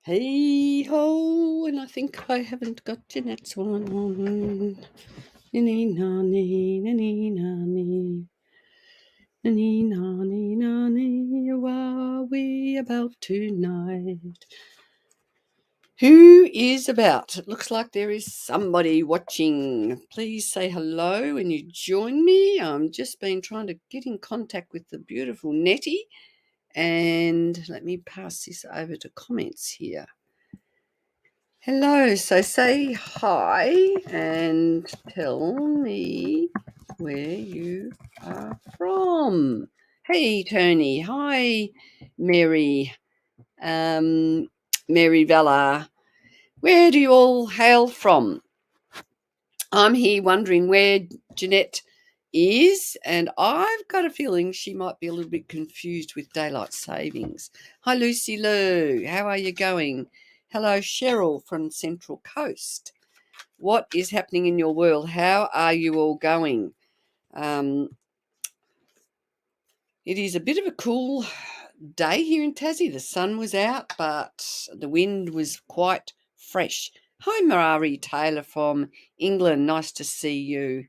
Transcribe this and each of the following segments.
Hey ho, and I think I haven't got Janette's one on. Nani nani nani nani nani nani nani. What are we about tonight? Who is about? It looks like there is somebody watching. Please say hello when you join me. I'm just been trying to get in contact with the beautiful Nettie, and let me pass this over to comments here. Hello, so say hi and tell me where you are from. Hey, Tony. Hi, Mary. Um, Mary Vella. Where do you all hail from? I'm here wondering where Janette is, and I've got a feeling she might be a little bit confused with daylight savings. Hi, Lucy Lou. How are you going? Hello, Cheryl from Central Coast. What is happening in your world? How are you all going? It is a bit of a cool day here in Tassie. The sun was out, but the wind was quite fresh. Hi, Marari Taylor from England. Nice to see you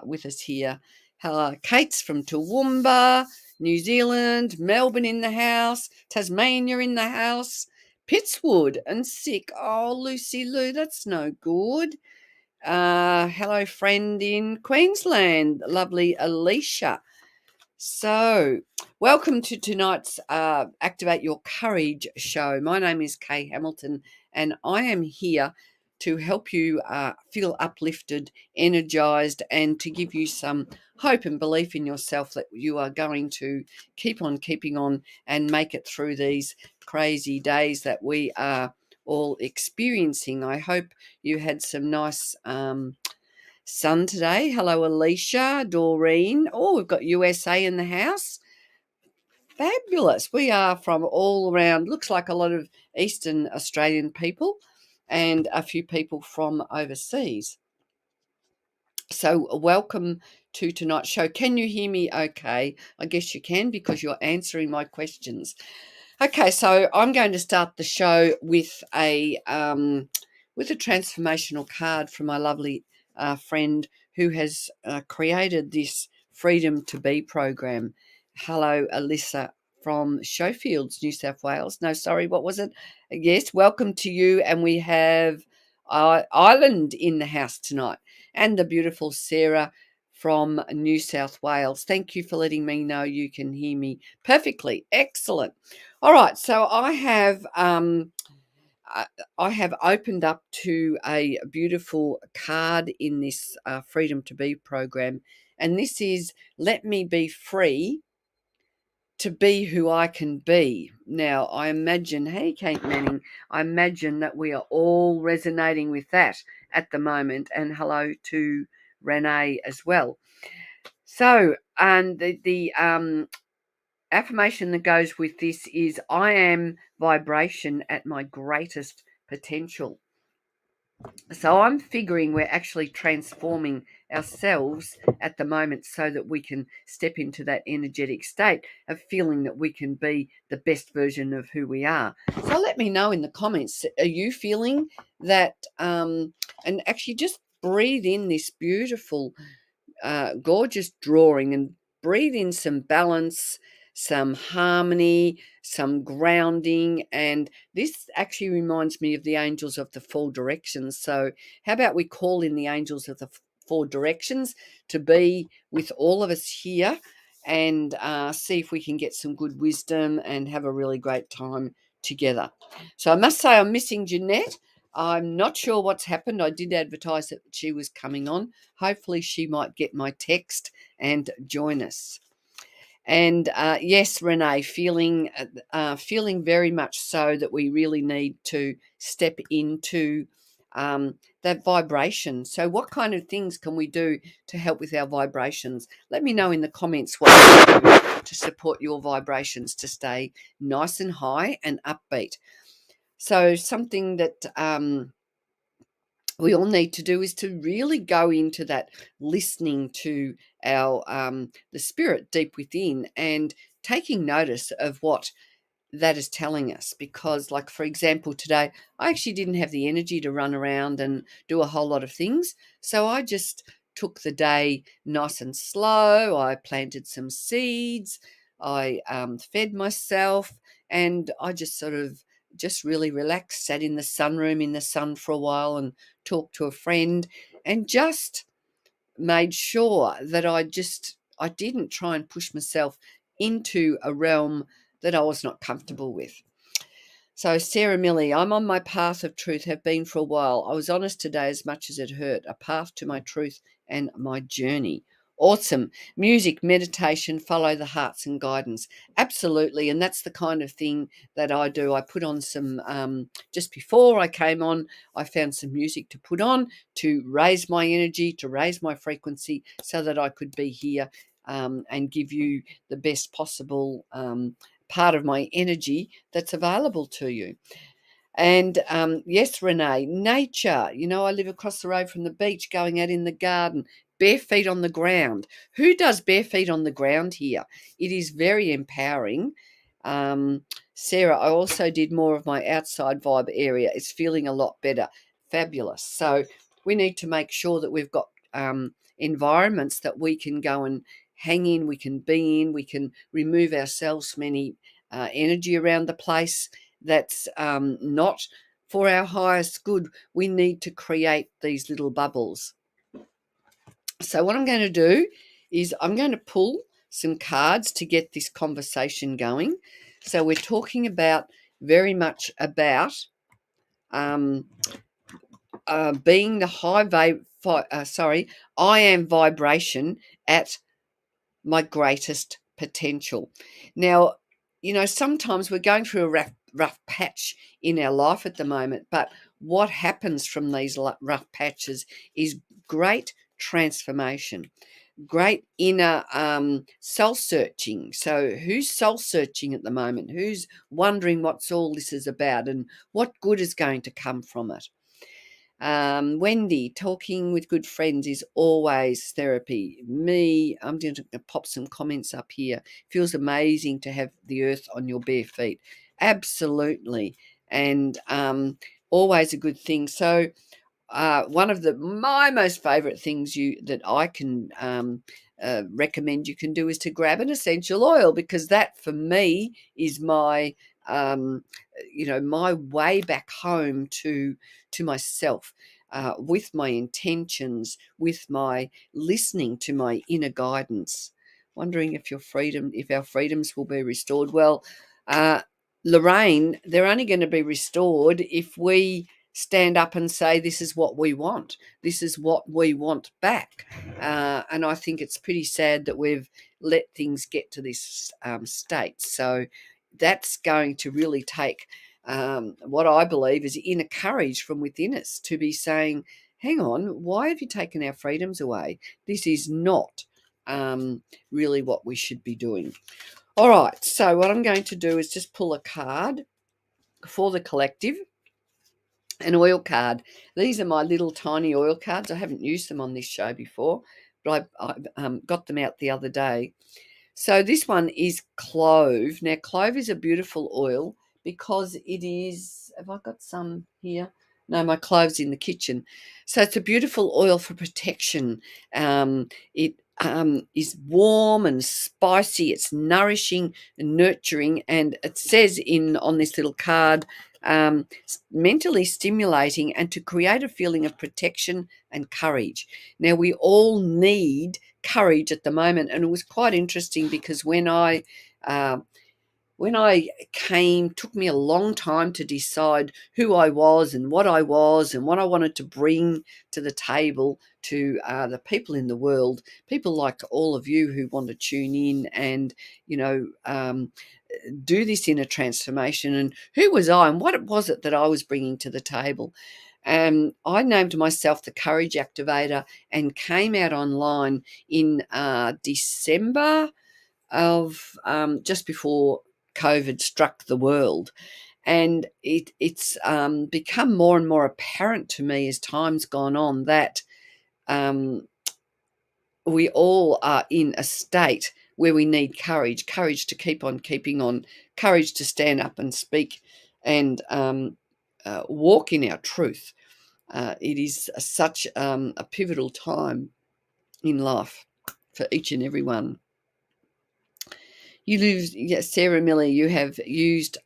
with us here. Hello, Kate's from Toowoomba, New Zealand, Melbourne in the house, Tasmania in the house, Pittswood and sick. Oh, Lucy Lou, that's no good. Hello, friend in Queensland, lovely Alicia. So, welcome to tonight's Activate Your Courage show. My name is Kay Hamilton, and I am here to help you feel uplifted, energized, and to give you some hope and belief in yourself that you are going to keep on keeping on and make it through these crazy days that we are all experiencing. I hope you had some nice sun today. Hello, Alicia, Doreen. Oh, we've got USA in the house. Fabulous. We are from all around, looks like a lot of Eastern Australian people and a few people from overseas. So welcome to tonight's show. Can you hear me okay? I guess you can because you're answering my questions. Okay, so I'm going to start the show with a transformational card from my lovely friend who has created this Freedom to Be program. Hello, Alyssa from Showfields, New South Wales. No, sorry, what was it? Yes, welcome to you. And we have Ireland in the house tonight and the beautiful Sarah from New South Wales. Thank you for letting me know you can hear me perfectly. Excellent. All right, so I have opened up to a beautiful card in this Freedom to Be program, and this is "Let me be free to be who I can be." Now, I imagine, hey, Kate Manning, I imagine that we are all resonating with that at the moment, and hello to Renee as well. So, and the affirmation that goes with this is I am vibration at my greatest potential. So I'm figuring we're actually transforming ourselves at the moment so that we can step into that energetic state of feeling that we can be the best version of who we are. So let me know in the comments, are you feeling that? And actually just breathe in this beautiful gorgeous drawing and breathe in some balance, some harmony, some grounding. And this actually reminds me of the angels of the four directions. So how about we call in the angels of the four directions to be with all of us here and see if we can get some good wisdom and have a really great time together. So I must say I'm missing Janette. I'm not sure what's happened. I did advertise that she was coming on. Hopefully she might get my text and join us. And yes, Renee, feeling very much so that we really need to step into that vibration. So what kind of things can we do to help with our vibrations? Let me know in the comments what you do to support your vibrations to stay nice and high and upbeat. So something that we all need to do is to really go into that listening to our the spirit deep within and taking notice of what that is telling us. Because, like, for example, today I actually didn't have the energy to run around and do a whole lot of things, so I just took the day nice and slow. I planted some seeds, I fed myself, and I just sort of just really relaxed, sat in the sunroom in the sun for a while and talked to a friend, and just made sure that I didn't try and push myself into a realm that I was not comfortable with. So, Sarah Millie, I'm on my path of truth, have been for a while. I was honest today as much as it hurt, a path to my truth and my journey. Awesome. Music, meditation, follow the hearts and guidance. Absolutely. And that's the kind of thing that I do. I put on some, just before I came on, I found some music to put on to raise my energy, to raise my frequency so that I could be here and give you the best possible part of my energy that's available to you. And yes, Renee, nature. I live across the road from the beach, going out in the garden, bare feet on the ground. Who does bare feet on the ground here? It is very empowering. Um, Sarah, I also did more of my outside vibe area. It's feeling a lot better. Fabulous. So we need to make sure that we've got environments that we can go and hang in, we can be in, we can remove ourselves from any energy around the place that's not for our highest good. We need to create these little bubbles. So what I'm going to do is I'm going to pull some cards to get this conversation going. So we're talking about very much about being the I am vibration at my greatest potential. Now, sometimes we're going through a rough patch in our life at the moment, but what happens from these rough patches is great transformation, great inner soul searching. So who's soul searching at the moment? Who's wondering what's all this is about and what good is going to come from it? Wendy, talking with good friends is always therapy. Me, I'm going to pop some comments up here. Feels amazing to have the earth on your bare feet. Absolutely. And always a good thing. So one of my most favorite things that I can recommend you can do is to grab an essential oil, because that for me is my my way back home to myself, with my intentions, with my listening to my inner guidance. Wondering if our freedoms will be restored. Well, Lorraine, they're only going to be restored if we stand up and say, this is what we want. This is what we want back. And I think it's pretty sad that we've let things get to this state. So that's going to really take what I believe is inner courage from within us to be saying, hang on, why have you taken our freedoms away? This is not really what we should be doing. All right, so what I'm going to do is just pull a card for the collective, an oil card. These are my little tiny oil cards. I haven't used them on this show before, but I got them out the other day. So this one is clove. Now, clove is a beautiful oil because it is, have I got some here? No, my clove's in the kitchen. So it's a beautiful oil for protection. It is warm and spicy. It's nourishing and nurturing. And it says on this little card, mentally stimulating and to create a feeling of protection and courage. Now, we all need courage at the moment, and it was quite interesting because when I took me a long time to decide who I was and what I wanted to bring to the table to the people in the world, people like all of you who want to tune in and do this inner transformation, and who was I and what was it that I was bringing to the table. I named myself the Courage Activator and came out online in December of just before COVID struck the world. And it's become more and more apparent to me as time's gone on that we all are in a state where we need courage to keep on keeping on, courage to stand up and speak and walk in our truth. It is such a pivotal time in life for each and every one. You lose, yes, Sarah Miller, you have used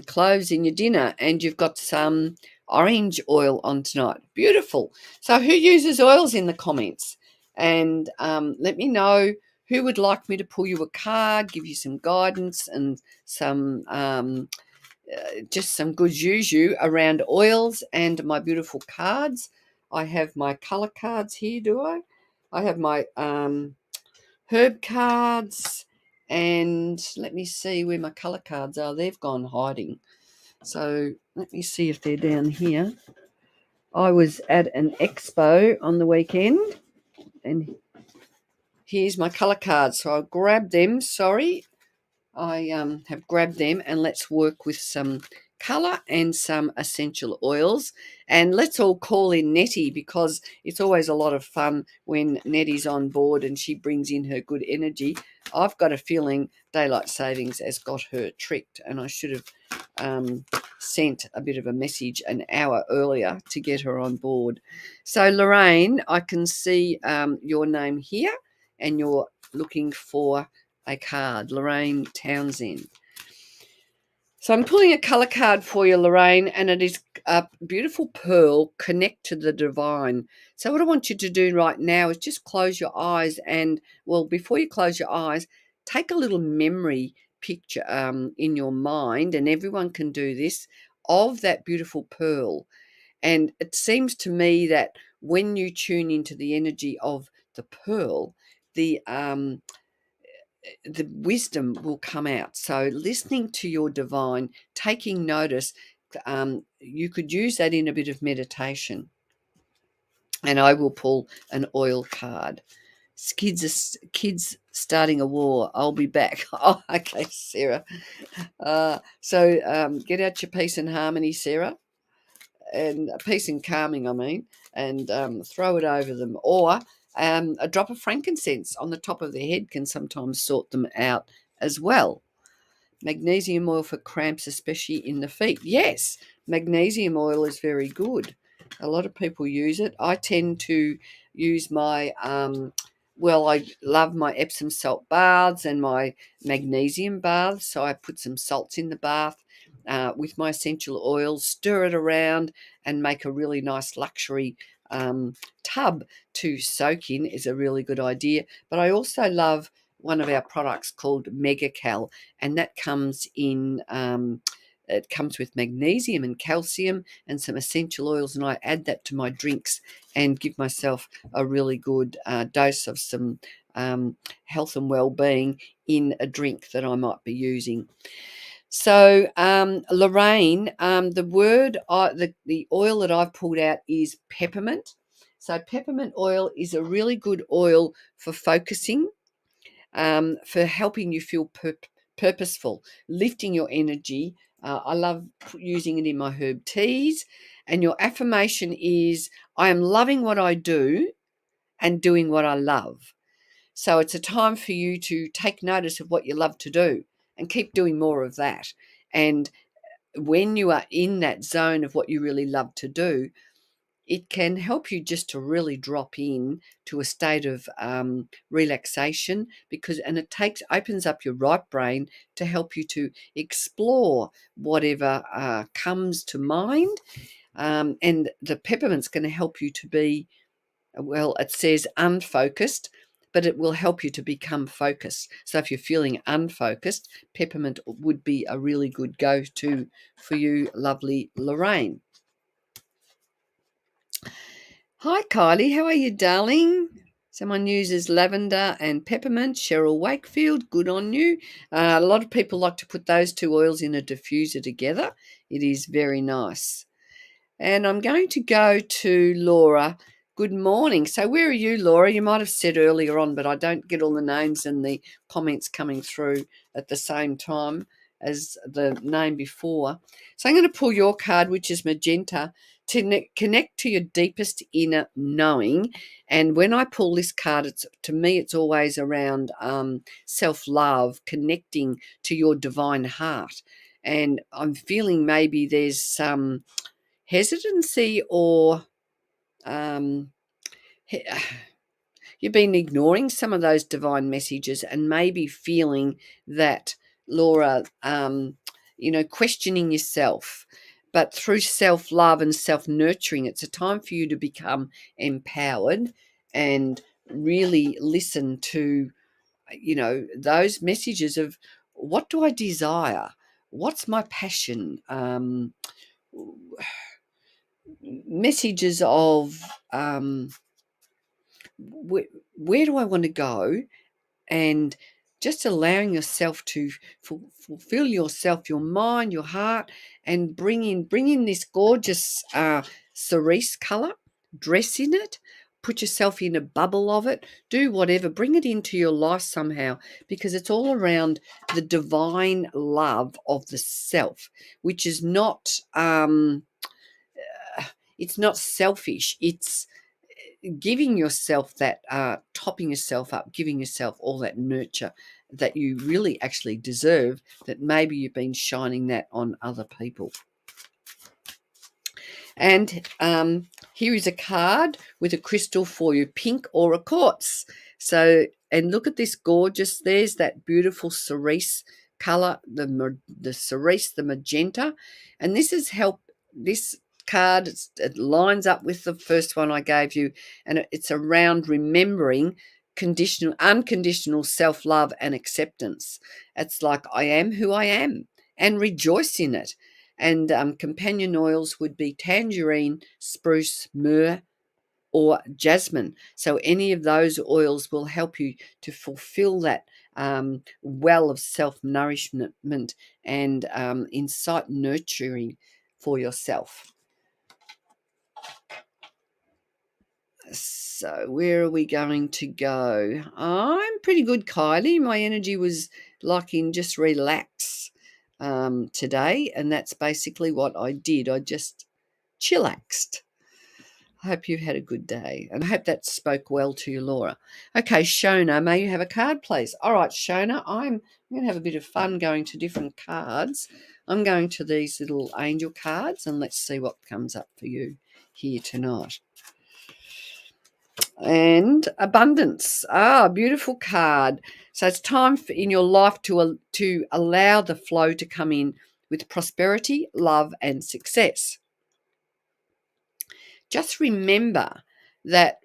cloves in your dinner and you've got some orange oil on tonight. Beautiful. So who uses oils in the comments? And let me know who would like me to pull you a card, give you some guidance and some just some good juju around oils and my beautiful cards. I have my colour cards here, do I? I have my herb cards, and let me see where my colour cards are. They've gone hiding. So let me see if they're down here. I was at an expo on the weekend, and here's my colour cards. So I'll grab them. Sorry, I have grabbed them, and let's work with some colour and some essential oils. And let's all call in Nettie, because it's always a lot of fun when Nettie's on board and she brings in her good energy. I've got a feeling Daylight Savings has got her tricked, and I should have sent a bit of a message an hour earlier to get her on board. So Lorraine, I can see your name here, and you're looking for a card, Lorraine Townsend. So I'm pulling a colour card for you, Lorraine, and it is a beautiful pearl, connect to the divine. So what I want you to do right now is just close your eyes, and, well, before you close your eyes, take a little memory picture in your mind, and everyone can do this, of that beautiful pearl. And it seems to me that when you tune into the energy of the pearl, the wisdom will come out. So listening to your divine, taking notice, you could use that in a bit of meditation. And I will pull an oil card. Kids starting a war. I'll be back. Oh, okay, Sarah. So get out your peace and harmony, Sarah, and peace and calming, I mean, and throw it over them. Or a drop of frankincense on the top of their head can sometimes sort them out as well. Magnesium oil for cramps, especially in the feet. Yes, magnesium oil is very good. A lot of people use it. I tend to use my, I love my Epsom salt baths and my magnesium baths. So I put some salts in the bath with my essential oils, stir it around and make a really nice luxury tub to soak in is a really good idea. But I also love one of our products called Mega Cal, and that comes in it comes with magnesium and calcium and some essential oils, and I add that to my drinks and give myself a really good dose of some health and well-being in a drink that I might be using. So Lorraine, the oil that I've pulled out is peppermint. So peppermint oil is a really good oil for focusing, for helping you feel purposeful, lifting your energy. I love using it in my herb teas. And your affirmation is, I am loving what I do and doing what I love. So it's a time for you to take notice of what you love to do and keep doing more of that. And when you are in that zone of what you really love to do, it can help you just to really drop in to a state of relaxation, and it opens up your right brain to help you to explore whatever comes to mind. And the peppermint's going to help you to be, well, it says unfocused, but it will help you to become focused. So if you're feeling unfocused, peppermint would be a really good go-to for you, lovely Lorraine. Hi, Kylie. How are you, darling? Someone uses lavender and peppermint. Cheryl Wakefield, good on you. A lot of people like to put those two oils in a diffuser together. It is very nice. And I'm going to go to Laura. Good morning. So where are you, Laura? You might have said earlier on, but I don't get all the names and the comments coming through at the same time as the name before. So I'm going to pull your card, which is magenta, connect to your deepest inner knowing. And when I pull this card, to me it's always around self-love, connecting to your divine heart. And I'm feeling maybe there's some hesitancy or you've been ignoring some of those divine messages and maybe feeling that, Laura, questioning yourself. But through self-love and self-nurturing, it's a time for you to become empowered and really listen to, those messages of, what do I desire? What's my passion? Messages of where do I want to go? And just allowing yourself to fulfill yourself, your mind, your heart, and bring in this gorgeous cerise color, dress in it, put yourself in a bubble of it, do whatever, bring it into your life somehow, because it's all around the divine love of the self, which is not it's not selfish. It's giving yourself that, topping yourself up, giving yourself all that nurture that you really actually deserve, that maybe you've been shining that on other people. And here is a card with a crystal for you, pink or a quartz. So, and look at this gorgeous, there's that beautiful cerise color, the cerise, the magenta. And this this card, it lines up with the first one I gave you, and it's around remembering unconditional self-love and acceptance. It's like, I am who I am, and rejoice in it. And companion oils would be tangerine, spruce, myrrh, or jasmine. So any of those oils will help you to fulfill that well of self-nourishment and insight nurturing for yourself. So where are we going to go? I'm pretty good, Kylie. My energy was like in just relax today, and that's basically what I did. I just chillaxed. I hope you've had a good day, and I hope that spoke well to you, Laura. Okay, Shona, may you have a card, please? All right, Shona, I'm going to have a bit of fun going to different cards. I'm going to these little angel cards, and let's see what comes up for you here tonight. And abundance. Beautiful card. So it's time in your life to allow the flow to come in with prosperity, love, and success. Just remember that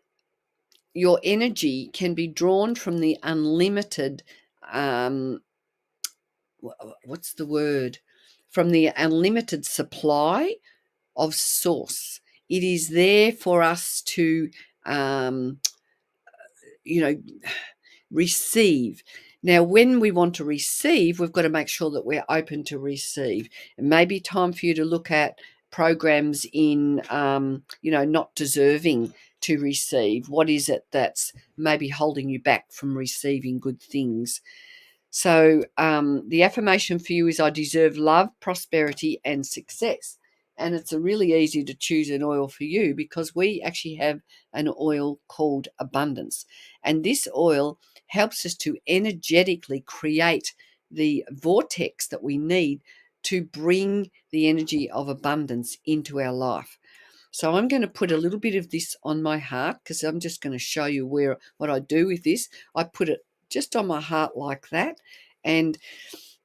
your energy can be drawn from the unlimited, what's the word? From the unlimited supply of source. It is there for us to, receive. Now, when we want to receive, we've got to make sure that we're open to receive. It may be time for you to look at programs in, not deserving to receive. What is it that's maybe holding you back from receiving good things? So the affirmation for you is, I deserve love, prosperity, and success. And it's really easy to choose an oil for you, because we actually have an oil called abundance. And this oil helps us to energetically create the vortex that we need to bring the energy of abundance into our life. So I'm going to put a little bit of this on my heart, because I'm just going to show you what I do with this. I put it just on my heart like that, and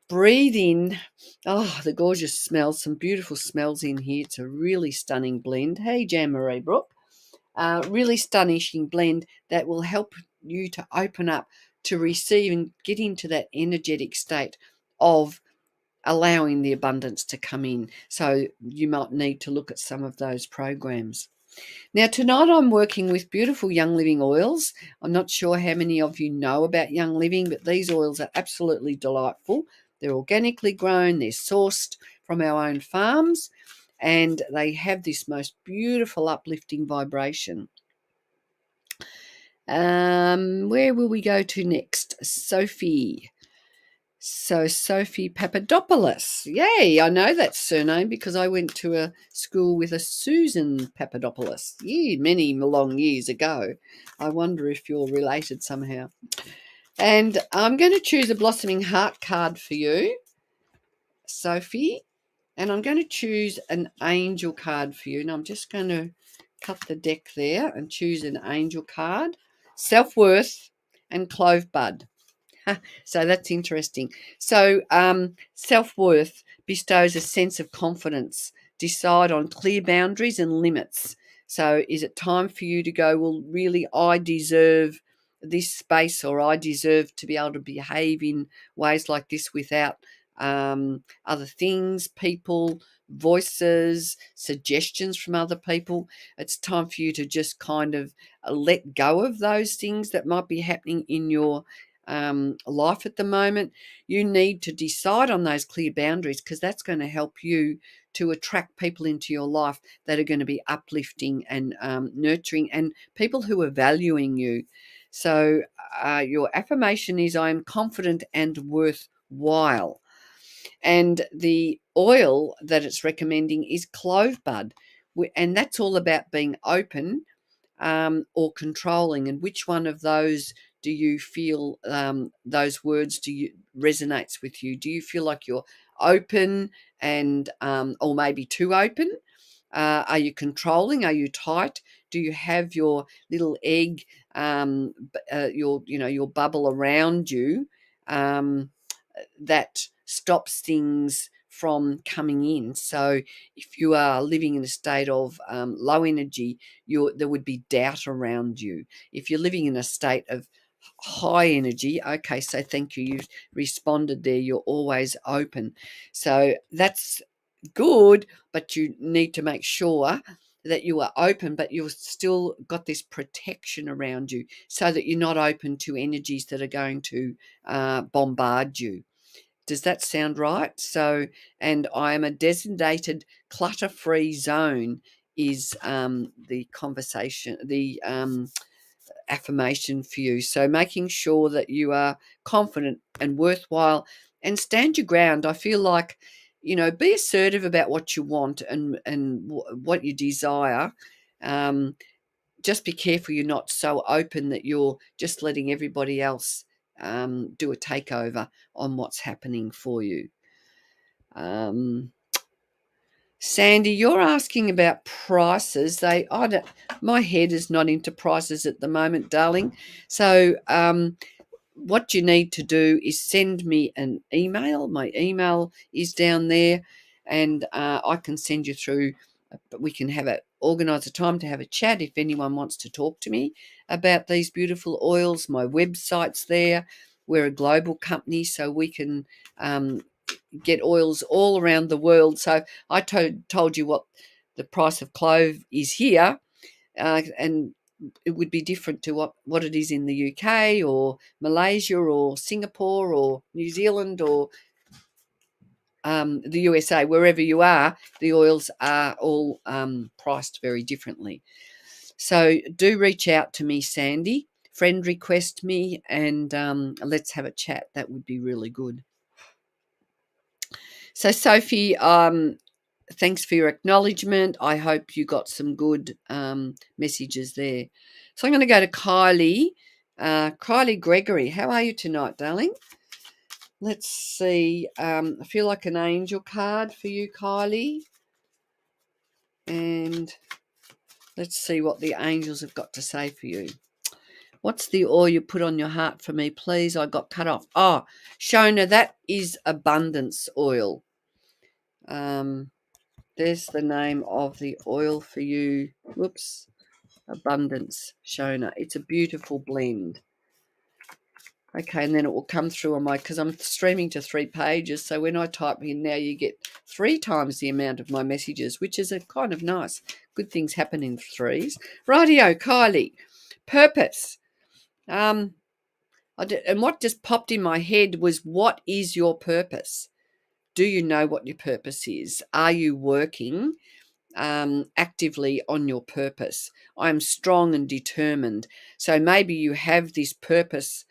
breathe in. Oh, the gorgeous smells, some beautiful smells in here. It's a really stunning blend. Hey, Jan Marie Brooke. Really stunning blend that will help you to open up, to receive and get into that energetic state of allowing the abundance to come in. So you might need to look at some of those programs. Now, tonight I'm working with beautiful Young Living oils. I'm not sure how many of you know about Young Living, but these oils are absolutely delightful. They're organically grown, they're sourced from our own farms, and they have this most beautiful uplifting vibration. Where will we go to next? Sophie. So Sophie Papadopoulos. Yay, I know that surname because I went to a school with a Susan Papadopoulos many long years ago. I wonder if you're related somehow. And I'm going to choose a Blossoming Heart card for you, Sophie. And I'm going to choose an angel card for you. And I'm just going to cut the deck there and choose an angel card. Self-worth and clove bud. So that's interesting. So self-worth bestows a sense of confidence. Decide on clear boundaries and limits. So is it time for you to go, well, really, I deserve this space, or I deserve to be able to behave in ways like this without other things, people, voices, suggestions from other people. It's time for you to just kind of let go of those things that might be happening in your life at the moment. You need to decide on those clear boundaries, because that's going to help you to attract people into your life that are going to be uplifting and nurturing, and people who are valuing you. So your affirmation is, I am confident and worthwhile. And the oil that it's recommending is clove bud. And that's all about being open or controlling. And which one of those do you feel, those words do you resonates with you? Do you feel like you're open and or maybe too open? Are you controlling? Are you tight? Do you have your little egg, your bubble around you that stops things from coming in? So if you are living in a state of low energy, there would be doubt around you. If you're living in a state of high energy, okay, so thank you, you've responded there, you're always open. So that's good, but you need to make sure that you are open, but you've still got this protection around you, so that you're not open to energies that are going to bombard you. Does that sound right? So, and I am a designated clutter-free zone is the conversation, the affirmation for you. So making sure that you are confident and worthwhile and stand your ground. I feel like, be assertive about what you want and what you desire. Just be careful you're not so open that you're just letting everybody else do a takeover on what's happening for you. Sandy, you're asking about prices. My head is not into prices at the moment, darling. So what you need to do is send me an email. My email is down there, and I can send you through. But we can organise a time to have a chat if anyone wants to talk to me about these beautiful oils. My website's there. We're a global company, so we can get oils all around the world. So I told you what the price of clove is here, and it would be different to what it is in the UK or Malaysia or Singapore or New Zealand or the USA. Wherever you are, the oils are all priced very differently. So do reach out to me, Sandy. Friend request me, and let's have a chat. That would be really good. So Sophie, thanks for your acknowledgement. I hope you got some good messages there. So I'm going to go to Kylie. Kylie Gregory, how are you tonight, darling? Let's see. I feel like an angel card for you, Kylie. And let's see what the angels have got to say for you. What's the oil you put on your heart for me, please? I got cut off. Oh, Shona, that is abundance oil. There's the name of the oil for you. Whoops. Abundance Shona. It's a beautiful blend. Okay, and then it will come through on because I'm streaming to 3 pages, so when I type in now, you get 3 times the amount of my messages, which is a kind of nice. Good things happen in threes. Rightio, Kylie. Purpose. And what just popped in my head was, what is your purpose? Do you know what your purpose is? Are you working actively on your purpose? I'm strong and determined. So maybe you have this purpose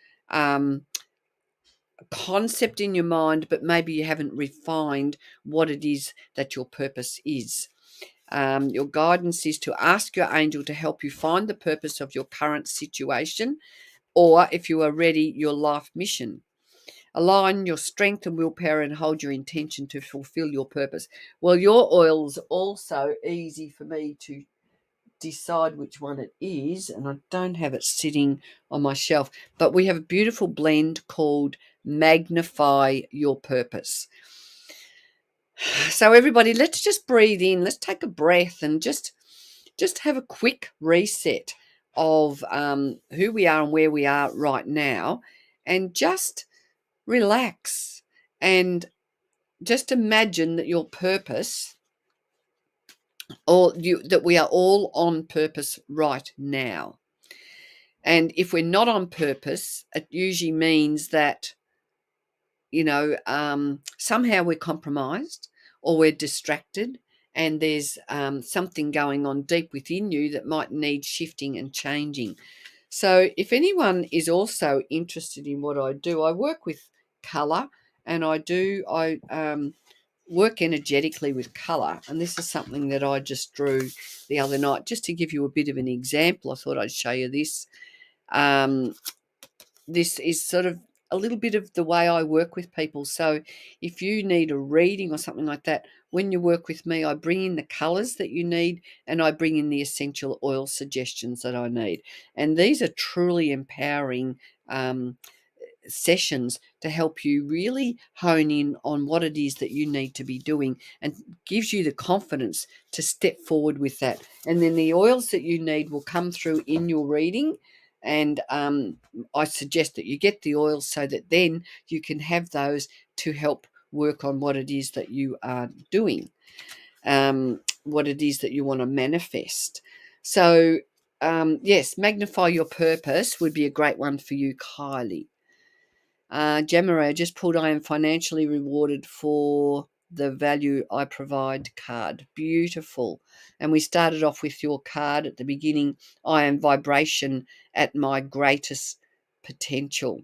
concept in your mind, but maybe you haven't refined what it is that your purpose is. Your guidance is to ask your angel to help you find the purpose of your current situation, or if you are ready, your life mission. Align your strength and willpower and hold your intention to fulfill your purpose. Well, your oil's also easy for me to decide which one it is, and I don't have it sitting on my shelf, but we have a beautiful blend called Magnify Your Purpose. So everybody, let's just breathe in, let's take a breath and just have a quick reset of who we are and where we are right now, and just relax and just imagine that your purpose, or that we are all on purpose right now. And if we're not on purpose, it usually means that, somehow we're compromised or we're distracted, and there's something going on deep within you that might need shifting and changing. So if anyone is also interested in what I do, I work with colour, and I work energetically with colour. And this is something that I just drew the other night, just to give you a bit of an example. I thought I'd show you this. This is sort of a little bit of the way I work with people. So if you need a reading or something like that, when you work with me, I bring in the colours that you need, and I bring in the essential oil suggestions that I need. And these are truly empowering sessions to help you really hone in on what it is that you need to be doing, and gives you the confidence to step forward with that. And then the oils that you need will come through in your reading. And I suggest that you get the oils so that then you can have those to help work on what it is that you are doing, what it is that you want to manifest. So, yes, Magnify Your Purpose would be a great one for you, Kylie. Jamara just pulled, I am financially rewarded for the value I provide card. Beautiful. And we started off with your card at the beginning. I am vibration at my greatest potential.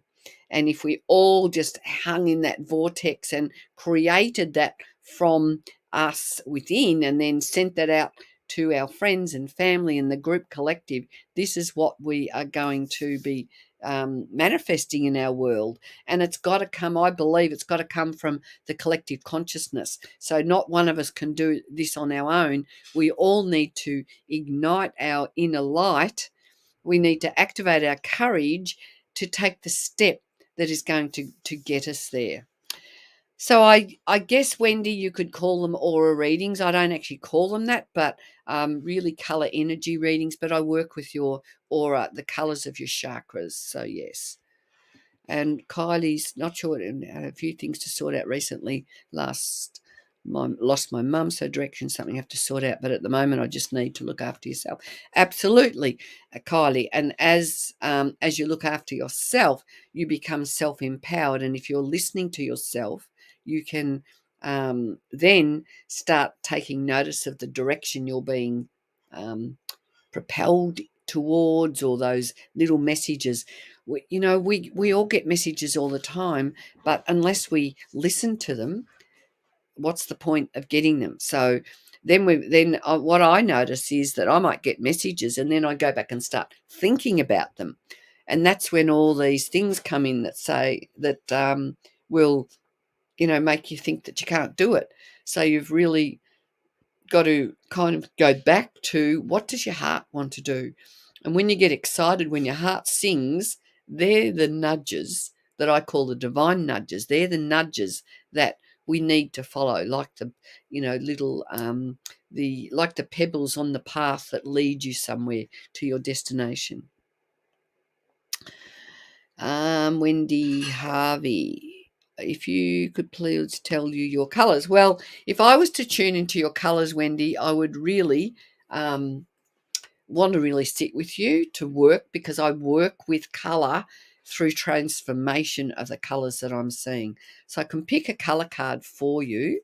And if we all just hung in that vortex and created that from us within, and then sent that out to our friends and family and the group collective, this is what we are going to be manifesting in our world. And it's got to come, I believe it's got to come from the collective consciousness. So not one of us can do this on our own. We all need to ignite our inner light. We need to activate our courage to take the step that is going to get us there. So I guess, Wendy, you could call them aura readings. I don't actually call them that, but really colour energy readings. But I work with your aura, the colours of your chakras. So yes. And Kylie's not sure, had a few things to sort out recently. Lost my mum, so direction something I have to sort out. But at the moment, I just need to look after yourself. Absolutely, Kylie. And as you look after yourself, you become self-empowered. And if you're listening to yourself, you can then start taking notice of the direction you're being propelled towards, or those little messages. We all get messages all the time, but unless we listen to them, what's the point of getting them? So then what I notice is that I might get messages, and then I go back and start thinking about them, and that's when all these things come in that say that will make you think that you can't do it. So you've really got to kind of go back to, what does your heart want to do? And when you get excited, when your heart sings, they're the nudges that I call the divine nudges. They're the nudges that we need to follow, like the little like the pebbles on the path that lead you somewhere to your destination. Wendy Harvey, if you could please tell you your colours. Well, if I was to tune into your colours, Wendy, I would really want to really sit with you to work, because I work with colour through transformation of the colours that I'm seeing. So I can pick a colour card for you.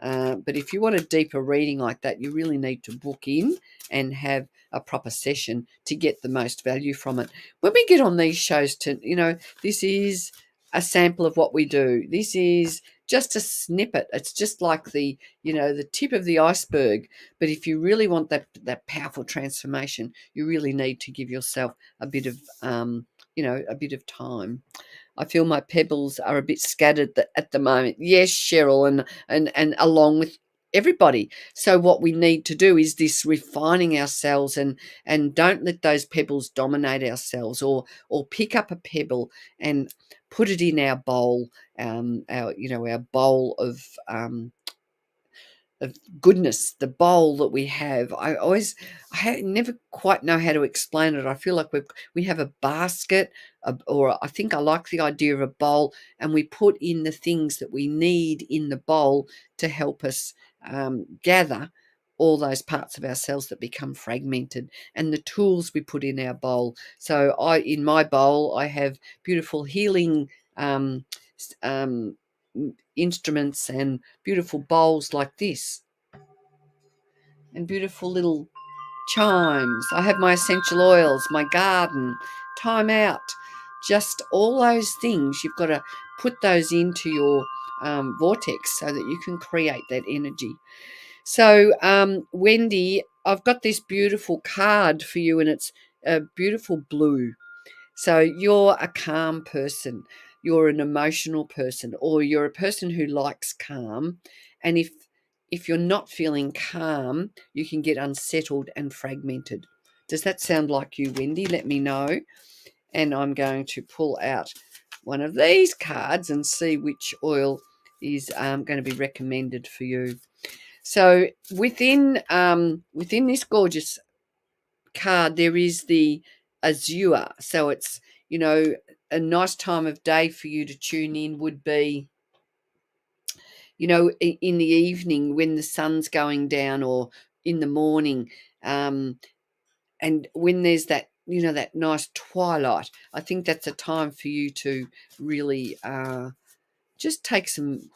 But if you want a deeper reading like that, you really need to book in and have a proper session to get the most value from it. When we get on these shows, this is a sample of what we do. This is just a snippet. It's just like the tip of the iceberg. But if you really want that powerful transformation, you really need to give yourself a bit of a bit of time. I feel my pebbles are a bit scattered at the moment. Yes, Cheryl, and along with everybody. So what we need to do is this refining ourselves, and don't let those pebbles dominate ourselves, or pick up a pebble and put it in our bowl, our bowl of goodness, the bowl that we have. I never quite know how to explain it. I feel like we have a basket, or I think I like the idea of a bowl, and we put in the things that we need in the bowl to help us gather all those parts of ourselves that become fragmented, and the tools we put in our bowl. So in my bowl, I have beautiful healing instruments and beautiful bowls like this, and beautiful little chimes. I have my essential oils, my garden, time out, just all those things. You've got to put those into your vortex so that you can create that energy. So, Wendy, I've got this beautiful card for you, and it's a beautiful blue. So you're a calm person, you're an emotional person, or you're a person who likes calm. And if you're not feeling calm, you can get unsettled and fragmented. Does that sound like you, Wendy? Let me know. And I'm going to pull out one of these cards and see which oil is going to be recommended for you. So within this gorgeous card, there is the azure. So it's, a nice time of day for you to tune in would be, in the evening when the sun's going down, or in the morning, and when there's that, that nice twilight. I think that's a time for you to really just take some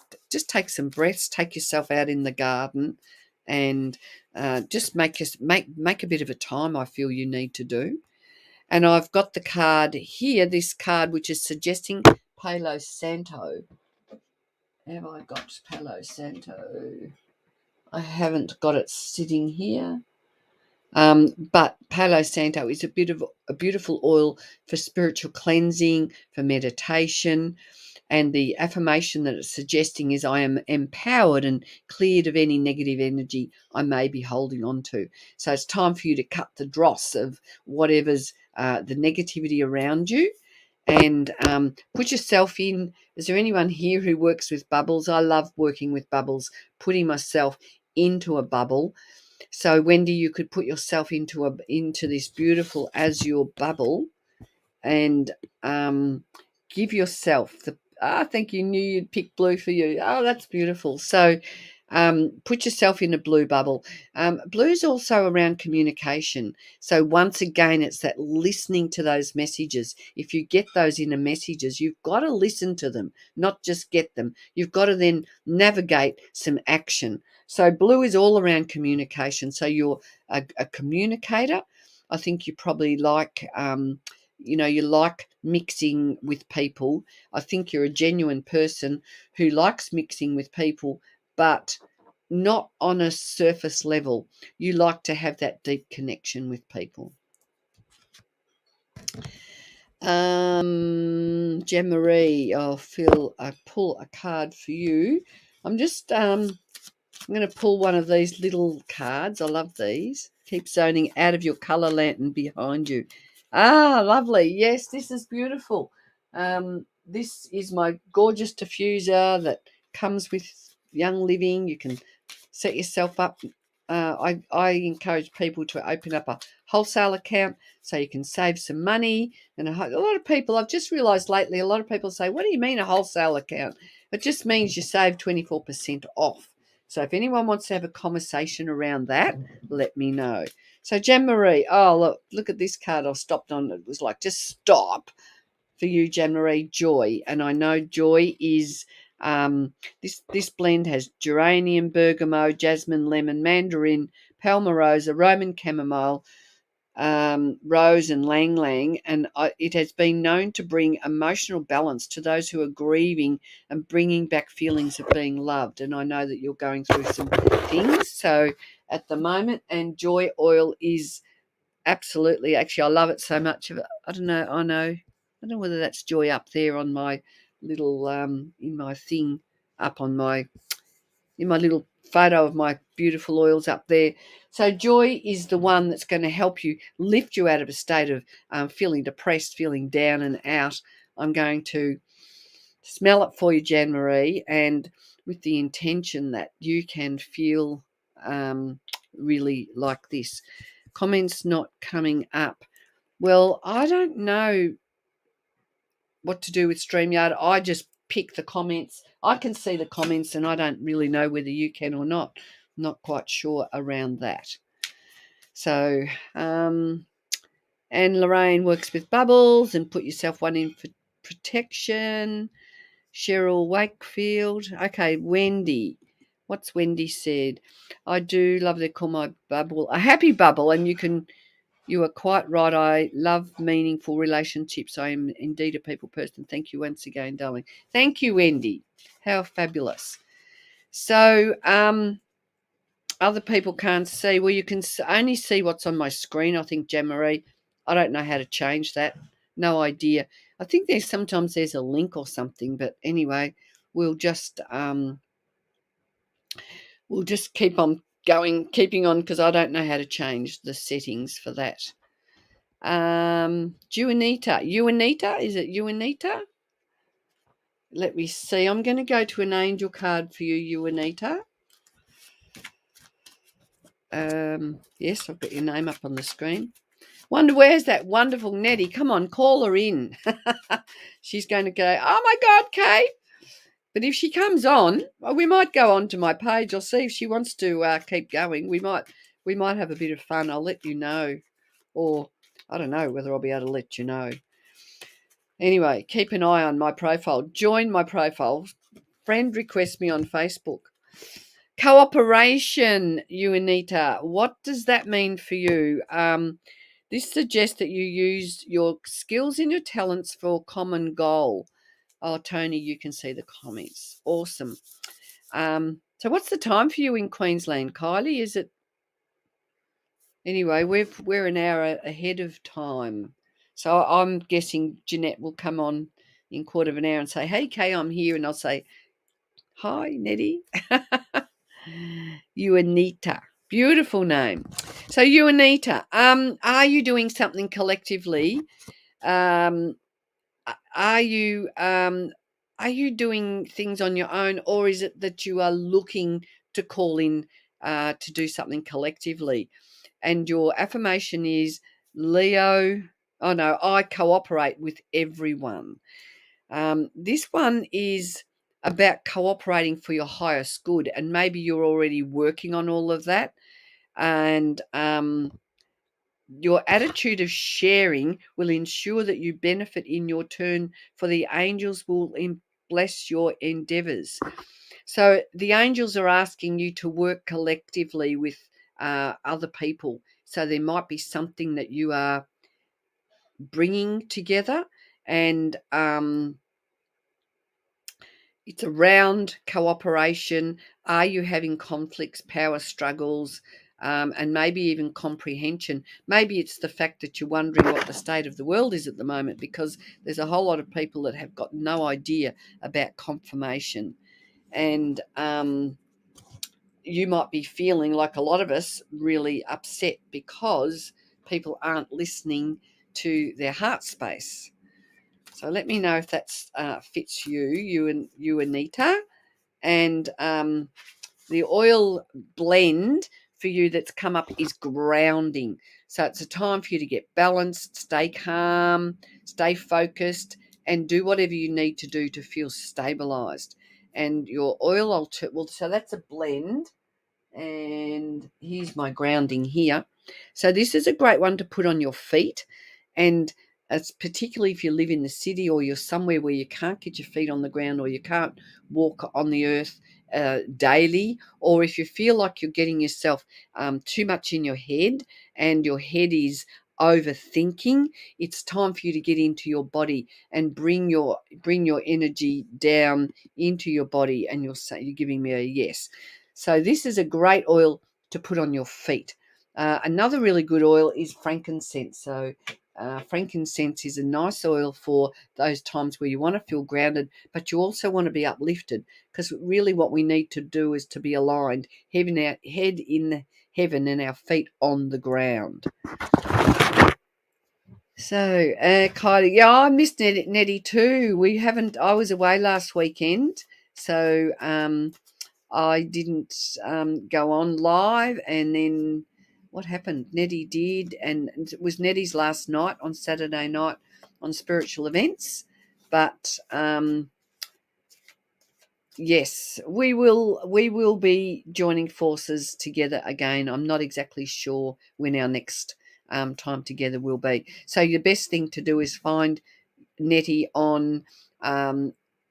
breaths, take yourself out in the garden, and just make a bit of a time. I feel you need to do. And I've got the card here, this card which is suggesting Palo Santo. Have I got Palo Santo? I haven't got it sitting here. But Palo Santo is a beautiful oil for spiritual cleansing, for meditation. And the affirmation that it's suggesting is, I am empowered and cleared of any negative energy I may be holding on to. So it's time for you to cut the dross of whatever's the negativity around you, and put yourself in. Is there anyone here who works with bubbles? I love working with bubbles, putting myself into a bubble. So Wendy, you could put yourself into this beautiful azure bubble, and give yourself the. I think you knew you'd pick blue for you. Oh, that's beautiful. So put yourself in a blue bubble. Blue's also around communication. So once again, it's that listening to those messages. If you get those inner messages, you've got to listen to them, not just get them. You've got to then navigate some action. So blue is all around communication. So you're a communicator. I think you probably like you like mixing with people. I think you're a genuine person who likes mixing with people, but not on a surface level. You like to have that deep connection with people. Jen Marie, I'll pull a card for you. I'm going to pull one of these little cards. I love these. Keep zoning out of your colour lantern behind you. Ah, lovely. Yes, this is beautiful. This is my gorgeous diffuser that comes with Young Living. You can set yourself up. I encourage people to open up a wholesale account so you can save some money. And a lot of people, I've just realised lately, a lot of people say, what do you mean a wholesale account? It just means you save 24% off. So if anyone wants to have a conversation around that, let me know. So Jan Marie, oh, look at this card I stopped on. It was like, just stop for you, Jan Marie, joy. And I know joy is, this blend has geranium, bergamot, jasmine, lemon, mandarin, palmarosa, Roman chamomile, rose and lang lang, and it has been known to bring emotional balance to those who are grieving and bringing back feelings of being loved. And I know that you're going through some things, so at the moment, and joy oil is absolutely, actually, I love it so much. I don't know. I don't know whether that's joy up there on my little in my thing up on my in my little photo of my beautiful oils up there. So joy is the one that's going to help you lift you out of a state of feeling depressed, feeling down and out. I'm going to smell it for you, Jan Marie, and with the intention that you can feel really like this. Comments not coming up. Well, I don't know what to do with StreamYard. I just pick the comments. I can see the comments, and I don't really know whether you can or not. I'm not quite sure around that. So, and Lorraine works with bubbles and put yourself one in for protection. Cheryl Wakefield. Okay, Wendy. What's Wendy said? I do love they call my bubble a happy bubble, and you are quite right. I love meaningful relationships. I am indeed a people person. Thank you once again, darling. Thank you, Wendy. How fabulous. So, other people can't see. Well, you can only see what's on my screen, I think, Jan-Marie. I don't know how to change that. No idea. I think sometimes there's a link or something, but anyway, we'll just keep on keeping on, because I don't know how to change the settings for that. Juanita, is it Juanita? Let me see. I'm going to go to an angel card for you, Juanita. Yes, I've got your name up on the screen. Wonder where's that wonderful Nettie? Come on, call her in. She's going to go, oh my God, Kate. But if she comes on, well, we might go on to my page. I'll see if she wants to keep going. We might have a bit of fun. I'll let you know. Or I don't know whether I'll be able to let you know. Anyway, keep an eye on my profile. Join my profile. Friend request me on Facebook. Cooperation, Juanita. What does that mean for you? This suggests that you use your skills and your talents for a common goal. Oh, Tony, you can see the comments. Awesome. So what's the time for you in Queensland, Kylie? Is it... Anyway, we're an hour ahead of time. So I'm guessing Janette will come on in quarter of an hour and say, hey, Kay, I'm here. And I'll say, hi, Nettie. Juanita. Beautiful name. So Juanita, are you doing something collectively? Are you doing things on your own, or is it that you are looking to call in to do something collectively? And your affirmation is Leo. Oh no, I cooperate with everyone. This one is about cooperating for your highest good, and maybe you're already working on all of that. And your attitude of sharing will ensure that you benefit in your turn, for the angels will bless your endeavors. So the angels are asking you to work collectively with other people. So there might be something that you are bringing together, and it's around cooperation. Are you having conflicts, power struggles, and maybe even comprehension? Maybe it's the fact that you're wondering what the state of the world is at the moment, because there's a whole lot of people that have got no idea about confirmation. And you might be feeling, like a lot of us, really upset because people aren't listening to their heart space. So let me know if that fits you, Anita. And the oil blend for you that's come up is grounding. So it's a time for you to get balanced, stay calm, stay focused, and do whatever you need to do to feel stabilized. And your oil, so that's a blend. And here's my grounding here. So this is a great one to put on your feet, and it's particularly if you live in the city, or you're somewhere where you can't get your feet on the ground, or you can't walk on the earth daily, or if you feel like you're getting yourself too much in your head, and your head is overthinking. It's time for you to get into your body and bring your energy down into your body, and you're giving me a yes. So this is a great oil to put on your feet. Another really good oil is frankincense. So frankincense is a nice oil for those times where you want to feel grounded, but you also want to be uplifted, because really what we need to do is to be aligned, head in heaven and our feet on the ground. So, Kylie, yeah, I missed Nettie too. I was away last weekend, so I didn't go on live, and then what happened? Nettie did, and it was Nettie's last night on Saturday night on spiritual events. But yes, we will be joining forces together again. I'm not exactly sure when our next time together will be. So the best thing to do is find Nettie on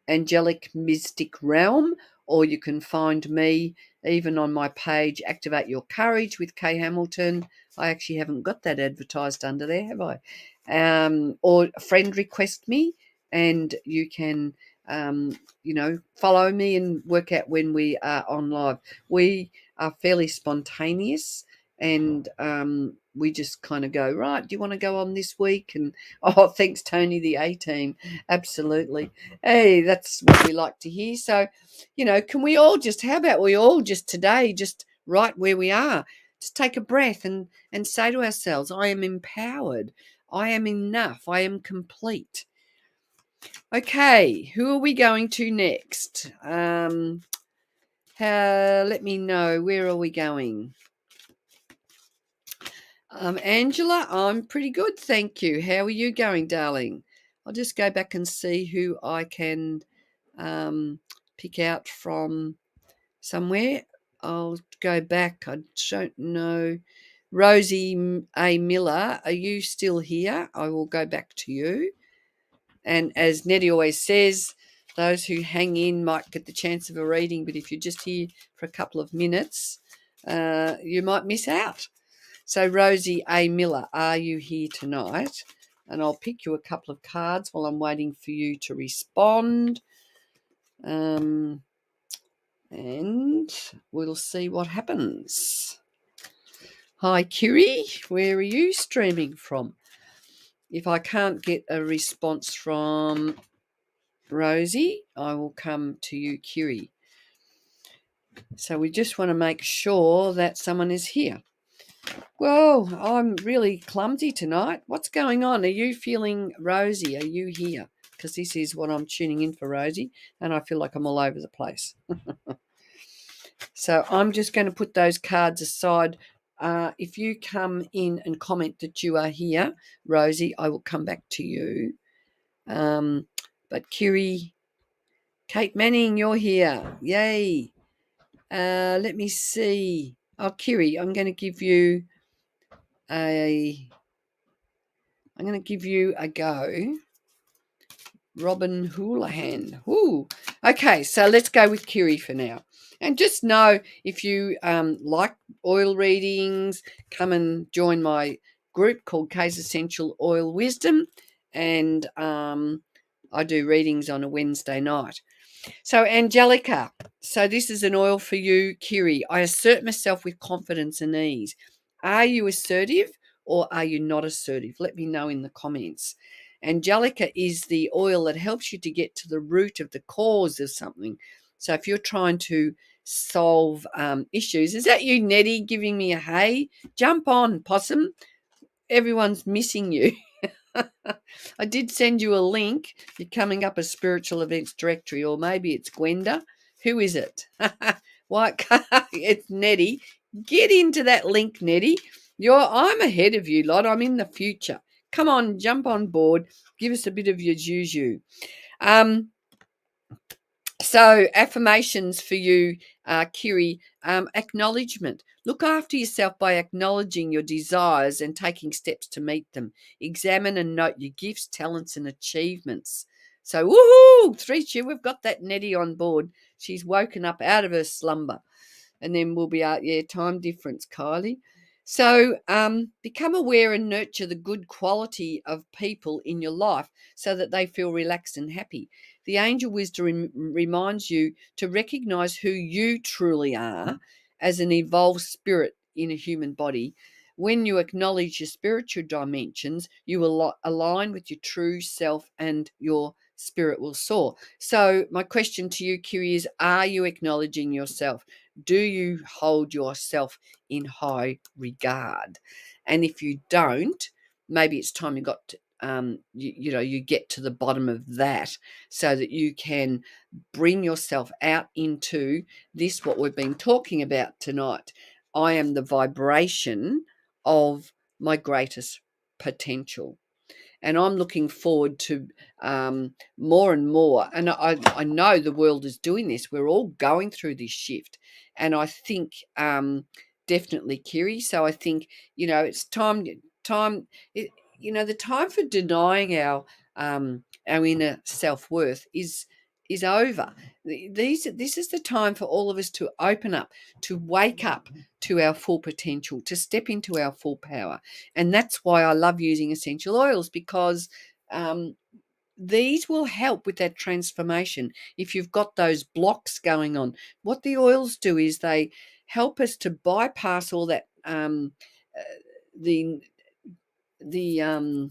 Angelic Myztic Realm, or you can find me even on my page, Activate Your Courage with Kay Hamilton. I actually haven't got that advertised under there, have I? Or friend request me, and you can follow me and work out when we are on live. We are fairly spontaneous, and we just kind of go, right, do you want to go on this week? And oh, thanks, Tony, the A team. Absolutely. Hey, that's what we like to hear. So, how about we all just today, just right where we are, just take a breath and say to ourselves, I am empowered. I am enough. I am complete. Okay, who are we going to next? Let me know. Where are we going? Angela, I'm pretty good, thank you. How are you going, darling? I'll just go back and see who I can pick out from somewhere. I'll go back. I don't know. Rosie A. Miller, are you still here? I will go back to you. And as Nettie always says, those who hang in might get the chance of a reading, but if you're just here for a couple of minutes, you might miss out. So Rosie A. Miller, are you here tonight? And I'll pick you a couple of cards while I'm waiting for you to respond. And we'll see what happens. Hi, Kiri. Where are you streaming from? If I can't get a response from Rosie, I will come to you, Kiri. So we just want to make sure that someone is here. Well, I'm really clumsy tonight. What's going on? Are you feeling, Rosie? Are you here? Because this is what I'm tuning in for, Rosie, and I feel like I'm all over the place. So I'm just going to put those cards aside. If you come in and comment that you are here, Rosie, I will come back to you. But Kiri, Kate Manning, you're here. Yay. Let me see. Oh, Kiri, I'm going to give you a go. Robin Houlihan. Ooh. Okay, so let's go with Kiri for now. And just know, if you like oil readings, come and join my group called Kay's Essential Oil Wisdom. And I do readings on a Wednesday night. So, Angelica, so this is an oil for you, Kiri. I assert myself with confidence and ease. Are you assertive or are you not assertive? Let me know in the comments. Angelica is the oil that helps you to get to the root of the cause of something. So if you're trying to solve issues, is that you, Nettie, giving me a hey? Jump on, possum. Everyone's missing you. I did send you a link. You're coming up as spiritual events directory, or maybe it's Gwenda. Who is it? What? It's Nettie. Get into that link, Nettie. I'm ahead of you, lot. I'm in the future. Come on, jump on board. Give us a bit of your juju. So affirmations for you, Kiri. Acknowledgement. Look after yourself by acknowledging your desires and taking steps to meet them. Examine and note your gifts, talents, and achievements. So, woohoo! 3-2, we've got that Nettie on board. She's woken up out of her slumber. And then we'll be out, time difference, Kylie. So become aware and nurture the good quality of people in your life so that they feel relaxed and happy. The angel wisdom reminds you to recognize who you truly are as an evolved spirit in a human body. When you acknowledge your spiritual dimensions, you will align with your true self and your spirit will soar. So, my question to you, Kiri, is are you acknowledging yourself? Do you hold yourself in high regard? And if you don't, maybe it's time you got to, you get to the bottom of that so that you can bring yourself out into this, what we've been talking about tonight. I am the vibration of my greatest potential. And I'm looking forward to more and more. And I know the world is doing this. We're all going through this shift. And I think definitely, Kiri. So I think, it's time, the time for denying our inner self-worth is over. This is the time for all of us to open up, to wake up to our full potential, to step into our full power. And that's why I love using essential oils, because these will help with that transformation. If you've got those blocks going on, what the oils do is they help us to bypass all that the the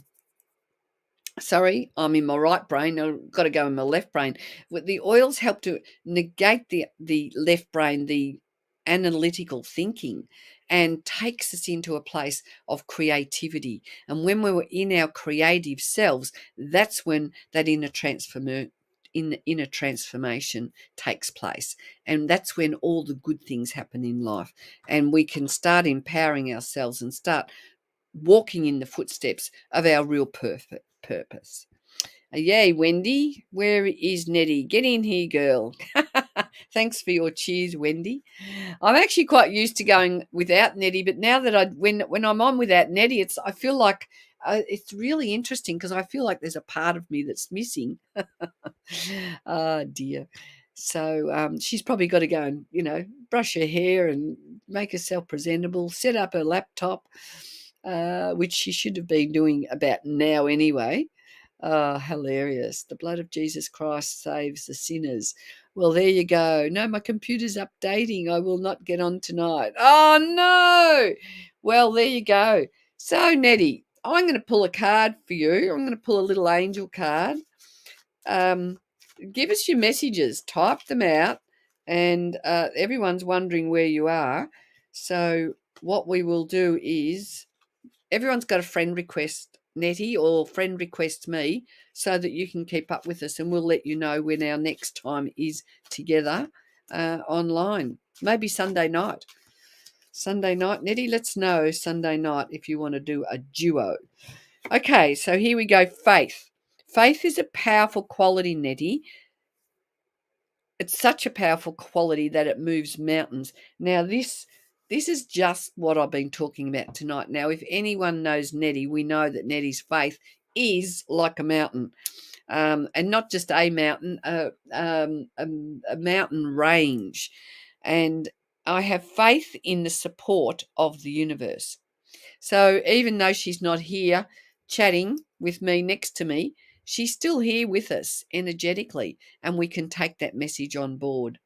sorry, I'm in my right brain. I've got to go in my left brain. The oils help to negate the left brain, the analytical thinking, and takes us into a place of creativity. And when we were in our creative selves, that's when that inner transformation takes place. And that's when all the good things happen in life. And we can start empowering ourselves and start walking in the footsteps of our real purpose. Yay, Wendy. Where is Nettie? Get in here, girl. Thanks for your cheers, Wendy. I'm actually quite used to going without Nettie, but now that when I'm on without Nettie, I feel like it's really interesting because I feel like there's a part of me that's missing. Oh dear. So she's probably got to go and brush her hair and make herself presentable, set up her laptop, which she should have been doing about now anyway. Oh, hilarious. The blood of Jesus Christ saves the sinners. Well, there you go. No, my computer's updating. I will not get on tonight. Oh, no. Well, there you go. So, Nettie, I'm going to pull a card for you. I'm going to pull a little angel card. Give us your messages. Type them out. And everyone's wondering where you are. So, what we will do is everyone's got a friend request Nettie or friend request me so that you can keep up with us, and we'll let you know when our next time is together online. Maybe Sunday night. Sunday night, Nettie, let's know Sunday night if you want to do a duo. Okay, so here we go. Faith. Faith is a powerful quality, Nettie. It's such a powerful quality that it moves mountains. Now, this is just what I've been talking about tonight. Now, if anyone knows Nettie, we know that Nettie's faith is like a mountain, and not just a mountain, a mountain range. And I have faith in the support of the universe. So even though she's not here chatting with me next to me, she's still here with us energetically, and we can take that message on board.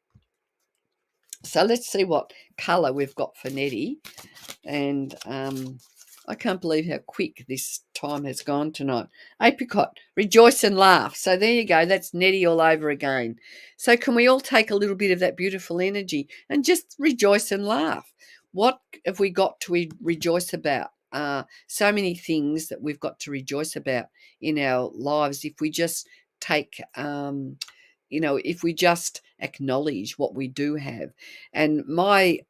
So let's see what colour we've got for Nettie. And I can't believe how quick this time has gone tonight. Apricot, rejoice and laugh. So there you go. That's Nettie all over again. So can we all take a little bit of that beautiful energy and just rejoice and laugh? What have we got to rejoice about? So many things that we've got to rejoice about in our lives if we just take if we just acknowledge what we do have. And my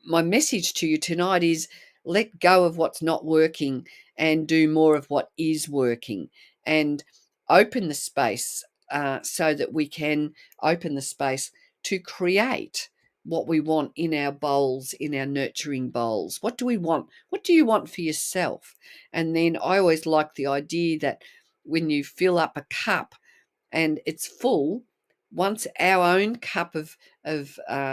message to you tonight is let go of what's not working and do more of what is working, and open the space so that we can open the space to create what we want in our bowls, in our nurturing bowls. What do we want? What do you want for yourself? And then I always like the idea that when you fill up a cup and it's full, once our own cup of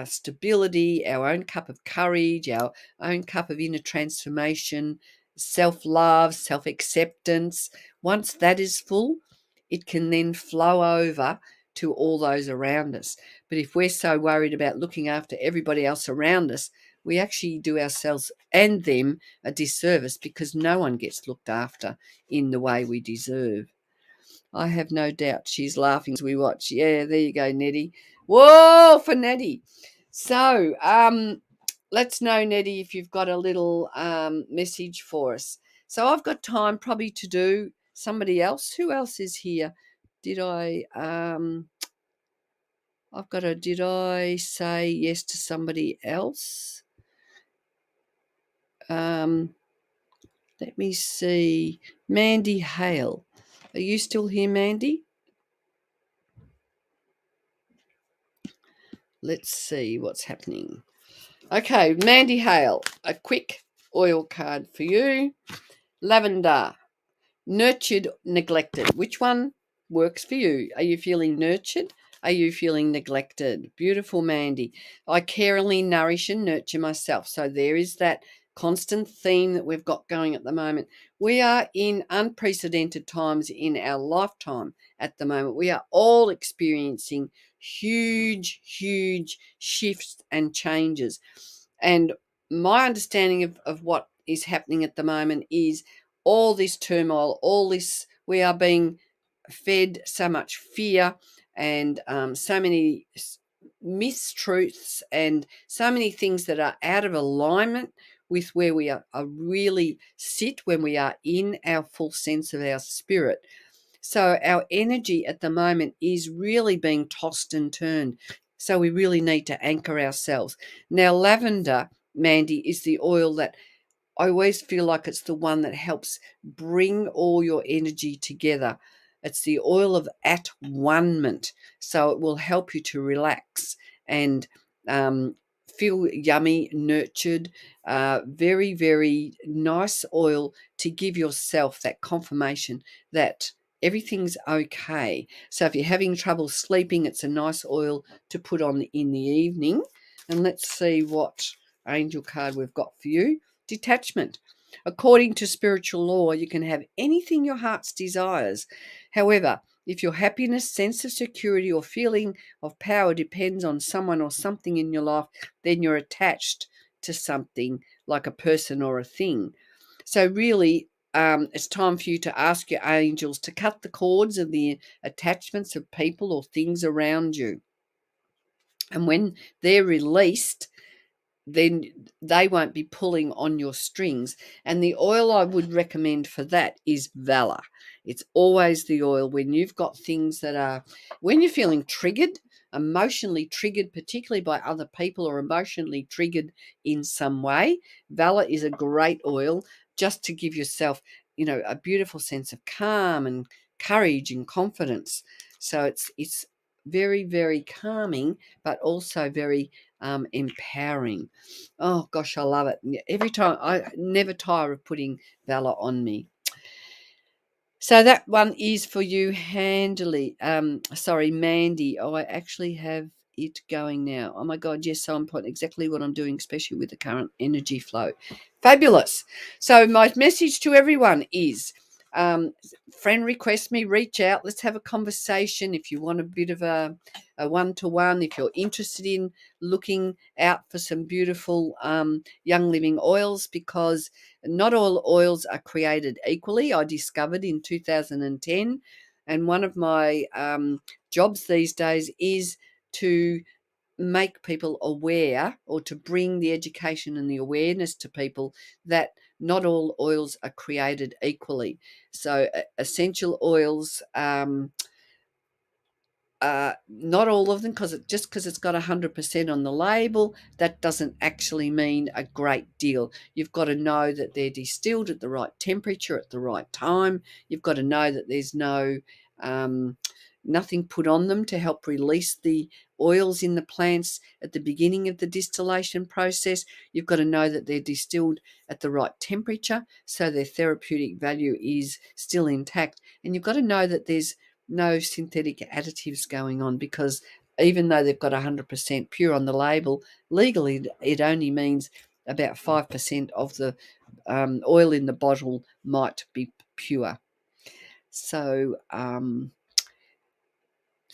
stability, our own cup of courage, our own cup of inner transformation, self-love, self-acceptance, once that is full, it can then flow over to all those around us. But if we're so worried about looking after everybody else around us, we actually do ourselves and them a disservice, because no one gets looked after in the way we deserve. I have no doubt she's laughing as we watch. Yeah, there you go, Nettie. Whoa, for Nettie. So, let's know, Nettie, if you've got a little message for us. So I've got time probably to do somebody else. Who else is here? Did I did I say yes to somebody else? Let me see. Mandy Hale. Are you still here, Mandy? Let's see what's happening. Okay, Mandy Hale, a quick oil card for you. Lavender, nurtured, neglected. Which one works for you? Are you feeling nurtured? Are you feeling neglected? Beautiful, Mandy. I carefully nourish and nurture myself. So there is that constant theme that we've got going at the moment. We are in unprecedented times in our lifetime at the moment. We are all experiencing huge shifts and changes. And my understanding of what is happening at the moment is all this turmoil, all this, we are being fed so much fear and so many mistruths and so many things that are out of alignment with where we are really sit when we are in our full sense of our spirit. So our energy at the moment is really being tossed and turned. So we really need to anchor ourselves. Now, lavender, Mandy, is the oil that I always feel like it's the one that helps bring all your energy together. It's the oil of at one-ment. So it will help you to relax and feel yummy, nurtured. Very nice oil to give yourself that confirmation that everything's okay. So if you're having trouble sleeping, it's a nice oil to put on in the evening. And let's see what angel card we've got for you. Detachment. According to spiritual law, you can have anything your heart's desires. However, if your happiness, sense of security, or feeling of power depends on someone or something in your life, then you're attached to something like a person or a thing. So really, it's time for you to ask your angels to cut the cords of the attachments of people or things around you. And when they're released, then they won't be pulling on your strings. And the oil I would recommend for that is Valor. It's always the oil when you've got things that are, when you're feeling triggered, emotionally triggered, particularly by other people, or emotionally triggered in some way. Valor is a great oil just to give yourself, a beautiful sense of calm and courage and confidence. So it's very calming, but also very empowering. Oh gosh, I love it. Every time, I never tire of putting Valor on me. So that one is for you, Mandy. Oh, I actually have it going now. Oh my God, yes, so I'm putting exactly what I'm doing, especially with the current energy flow. Fabulous. So my message to everyone is, friend request me, reach out, let's have a conversation. If you want a bit of a one-to-one, if you're interested in looking out for some beautiful young living oils, because not all oils are created equally. I discovered in 2010, and one of my jobs these days is to make people aware, or to bring the education and the awareness to people that not all oils are created equally. So essential oils, not all of them, because just because it's got 100% on the label, that doesn't actually mean a great deal. You've got to know that they're distilled at the right temperature at the right time. You've got to know that there's nothing put on them to help release the oils in the plants at the beginning of the distillation process. You've got to know that they're distilled at the right temperature so their therapeutic value is still intact. And you've got to know that there's no synthetic additives going on, because even though they've got 100% pure on the label, legally it only means about 5% of the oil in the bottle might be pure. So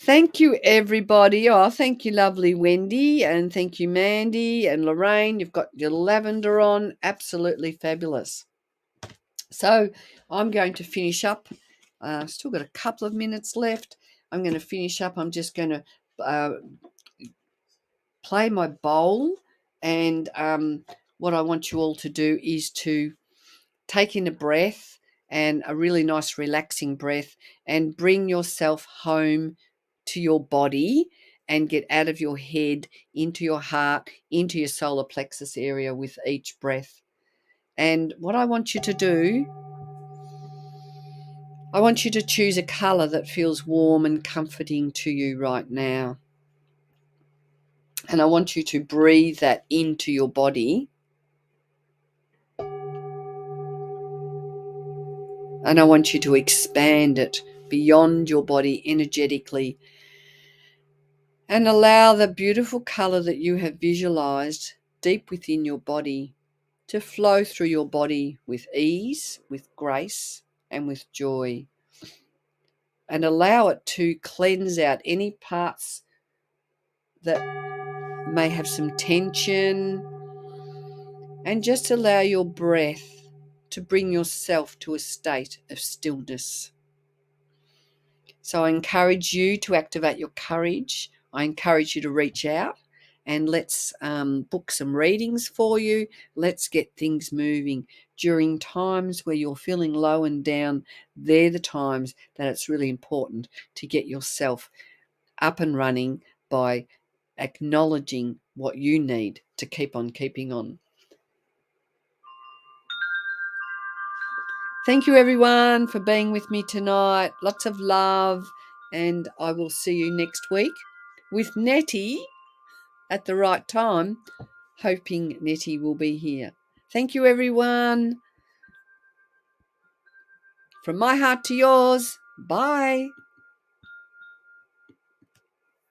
thank you, everybody. Oh, thank you, lovely Wendy, and thank you, Mandy and Lorraine. You've got your lavender on. Absolutely fabulous. So I'm going to finish up. Still got a couple of minutes left. I'm going to finish up. I'm just going to play my bowl, and what I want you all to do is to take in a breath, and a really nice relaxing breath, and bring yourself home to your body and get out of your head into your heart, into your solar plexus area with each breath. And what I want you to do, I want you to choose a color that feels warm and comforting to you right now. And I want you to breathe that into your body. And I want you to expand it beyond your body energetically, and allow the beautiful color that you have visualized deep within your body to flow through your body with ease, with grace, and with joy. And allow it to cleanse out any parts that may have some tension, and just allow your breath to bring yourself to a state of stillness. So I encourage you to activate your courage. I encourage you to reach out, and let's book some readings for you. Let's get things moving. During times where you're feeling low and down, they're the times that it's really important to get yourself up and running by acknowledging what you need to keep on keeping on. Thank you, everyone, for being with me tonight. Lots of love, and I will see you next week with Nettie at the right time, hoping Nettie will be here. Thank you, everyone. From my heart to yours. Bye.